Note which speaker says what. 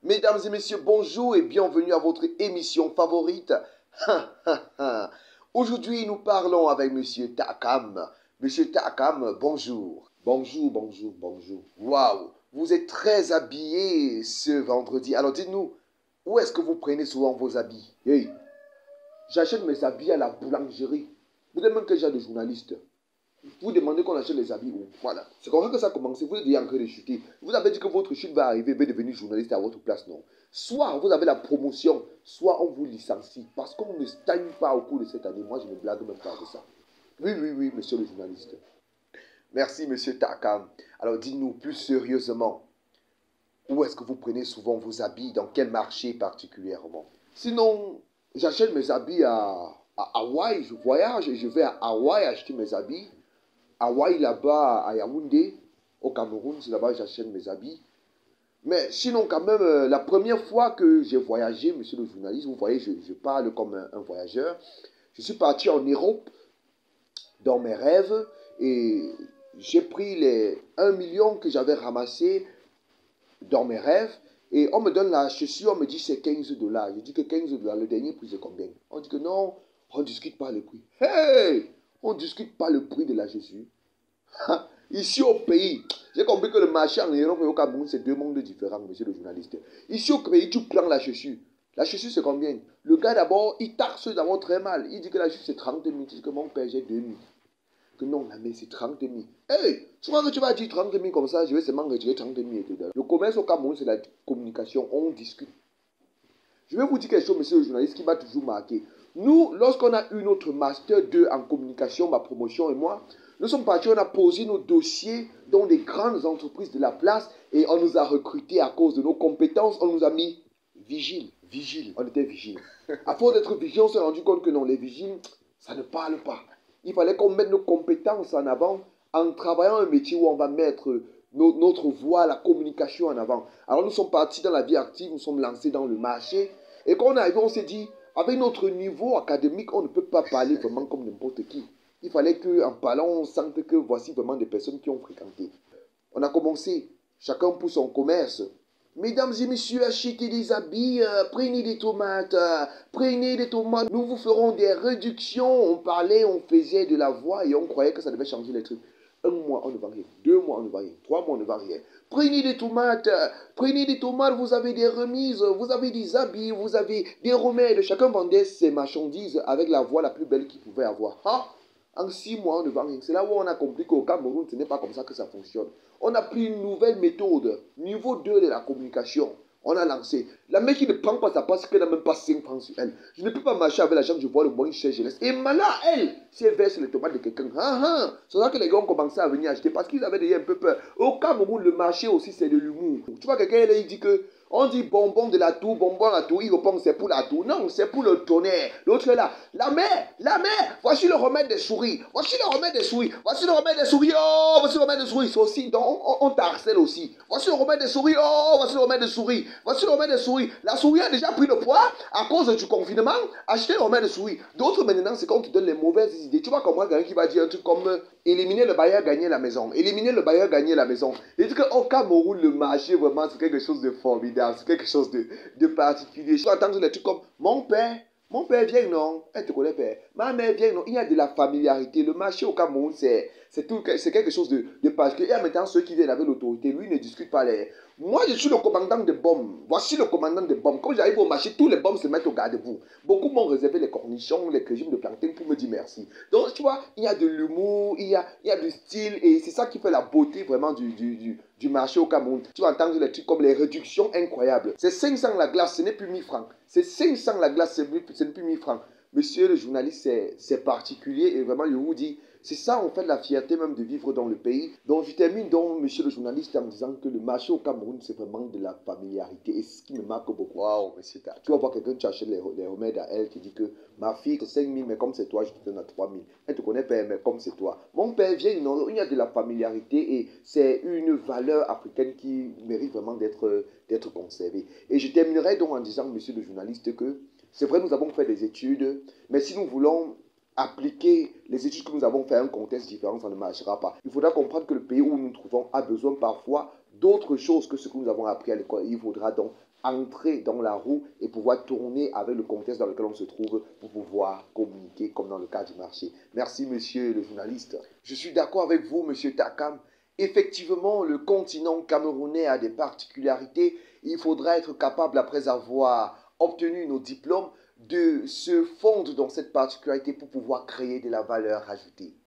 Speaker 1: Mesdames et messieurs, bonjour et bienvenue à votre émission favorite. Aujourd'hui, nous parlons avec Monsieur Takam. Monsieur Takam, bonjour. Bonjour, bonjour, bonjour. Waouh, vous êtes très habillé ce vendredi. Alors dites-nous, où est-ce que vous prenez souvent vos habits? Hey, j'achète mes habits à la boulangerie. Vous êtes même quel genre de journaliste? Vous demandez qu'on achète les habits où? Voilà. C'est comme ça que ça a commencé. Vous êtes déjà en train de chuter. Vous avez dit que votre chute va arriver, va devenir journaliste à votre place. Non. Soit vous avez la promotion, soit on vous licencie. Parce qu'on ne stagne pas au cours de cette année. Moi, je ne blague même pas de ça. Oui, oui, oui, monsieur le journaliste. Merci, monsieur Takam. Alors, dites-nous plus sérieusement, où est-ce que vous prenez souvent vos habits? Dans quel marché particulièrement? Sinon, j'achète mes habits à Hawaï. Je voyage et je vais à Hawaï acheter mes habits. Hawaï, là-bas, à Yaoundé, au Cameroun, c'est là-bas que j'achète mes habits. Mais sinon, quand même, la première fois que j'ai voyagé, monsieur le journaliste, vous voyez, je parle comme un voyageur. Je suis parti en Europe dans mes rêves et j'ai pris les 1 million que j'avais ramassé dans mes rêves. Et on me donne la chaussure, on me dit c'est 15 dollars. Je dis que 15 dollars, le dernier prix c'est combien? On dit que non, on ne discute pas le prix. Hey! On ne discute pas le prix de la chaussure. Ici au pays, j'ai compris que le marché en Europe et au Cameroun, c'est deux mondes différents, monsieur le journaliste. Ici au pays, tu prends la chaussure. La chaussure, c'est combien? Le gars, d'abord, il taxe d'abord très mal. Il dit que la chaussure, c'est 30 000. Tu dis que mon père, j'ai 2 000. Que non, mais c'est 30 000. Hey, souvent que tu vas dire 30 000 comme ça, je vais seulement retirer 30 000. Le commerce au Cameroun, c'est la communication. On discute. Je vais vous dire quelque chose, monsieur le journaliste, qui m'a toujours marqué. Nous, lorsqu'on a eu notre Master 2 en communication, ma promotion et moi, nous sommes partis, on a posé nos dossiers dans des grandes entreprises de la place et on nous a recrutés à cause de nos compétences. On nous a mis vigiles. On était vigiles. À force d'être vigiles, on s'est rendu compte que non, les vigiles, ça ne parle pas. Il fallait qu'on mette nos compétences en avant en travaillant un métier où on va mettre notre voix, la communication en avant. Alors nous sommes partis dans la vie active, nous sommes lancés dans le marché. Et quand on est arrivé, on s'est dit, avec notre niveau académique, on ne peut pas parler vraiment comme n'importe qui. Il fallait qu'en parlant, on sente que voici vraiment des personnes qui ont fréquenté. On a commencé, chacun pour son commerce. Mesdames et messieurs, achetez des habits, prenez des tomates, nous vous ferons des réductions. On parlait, on faisait de la voix et on croyait que ça devait changer les trucs. 1 mois, on ne va rien. 2 mois, on ne va rien. 3 mois, on ne va rien. Prenez des tomates, vous avez des remises, vous avez des habits, vous avez des remèdes. Chacun vendait ses marchandises avec la voix la plus belle qu'il pouvait avoir. Ah, en 6 mois, on ne vend rien. C'est là où on a compris qu'au Cameroun, ce n'est pas comme ça que ça fonctionne. On a pris une nouvelle méthode, niveau 2 de la communication. On a lancé. La mec qui ne prend pas sa passe, qu'elle n'a même pas 5 francs sur elle. Je ne peux pas marcher avec la jambe, je vois le moins cher, je laisse. Et maintenant, elle, si elle verse les tomates de quelqu'un, c'est là que les gars ont commencé à venir acheter parce qu'ils avaient déjà un peu peur. Au Cameroun, le marché aussi, c'est de l'humour. Tu vois, quelqu'un, il dit que on dit bonbon de la tour, bonbon la tour. Il répond c'est pour la tour. Non, c'est pour le tonnerre. L'autre est là. La mère, voici le remède des souris. Voici le remède des souris. Voici le remède des souris. Oh, voici le remède des souris. C'est aussi, donc on t'harcèle aussi. Voici le remède des souris. Oh, voici le remède des souris. Voici le remède des souris. La souris a déjà pris le poids à cause du confinement. Achetez le remède des souris. D'autres maintenant, c'est quand tu donnes les mauvaises idées. Tu vois comme moi, quelqu'un qui va dire un truc comme éliminer le bailleur, gagner la maison. Éliminer le bailleur, gagner la maison. Et dit qu'au Cameroun, le marché, vraiment, c'est quelque chose de formidable. C'est quelque chose de particulier. Je peux entendre des trucs comme mon père vient, non? Elle te connaît, père. Ma mère vient, non? Il y a de la familiarité. Le marché au Cameroun, c'est quelque chose de particulier. Et maintenant, ceux qui viennent avec l'autorité, lui, ne discutent pas les. Moi, je suis le commandant des bombes. Voici le commandant des bombes. Quand j'arrive au marché, tous les bombes se mettent au garde-vous. Beaucoup m'ont réservé les cornichons, les régimes de plantain pour me dire merci. Donc, tu vois, il y a de l'humour, il y a du style, et c'est ça qui fait la beauté vraiment du marché au Cameroun. Tu vas entendre des trucs comme les réductions incroyables. C'est 500 la glace, ce n'est plus 1000 francs. C'est 500 la glace, ce n'est plus 1000 francs. Monsieur le journaliste, c'est particulier et vraiment, je vous dis, c'est ça en fait la fierté même de vivre dans le pays. Donc je termine donc, monsieur le journaliste, en disant que le marché au Cameroun, c'est vraiment de la familiarité et c'est ce qui me marque beaucoup. Waouh, monsieur. Tu vas voir quelqu'un, tu achètes les remèdes à elle, qui dit que ma fille, c'est 5 000, mais comme c'est toi, je te donne à 3 000. Elle te connaît pas, mais comme c'est toi. Mon père vient, non, il y a de la familiarité et c'est une valeur africaine qui mérite vraiment d'être conservée. Et je terminerai donc en disant, monsieur le journaliste, que c'est vrai, nous avons fait des études, mais si nous voulons appliquer les études que nous avons fait à un contexte différent, ça ne marchera pas. Il faudra comprendre que le pays où nous nous trouvons a besoin parfois d'autres choses que ce que nous avons appris à l'école. Il faudra donc entrer dans la roue et pouvoir tourner avec le contexte dans lequel on se trouve pour pouvoir communiquer comme dans le cas du marché. Merci, monsieur le journaliste. Je suis d'accord avec vous, monsieur Takam. Effectivement, le continent camerounais a des particularités. Il faudra être capable, après avoir obtenu nos diplômes, de se fondre dans cette particularité pour pouvoir créer de la valeur ajoutée.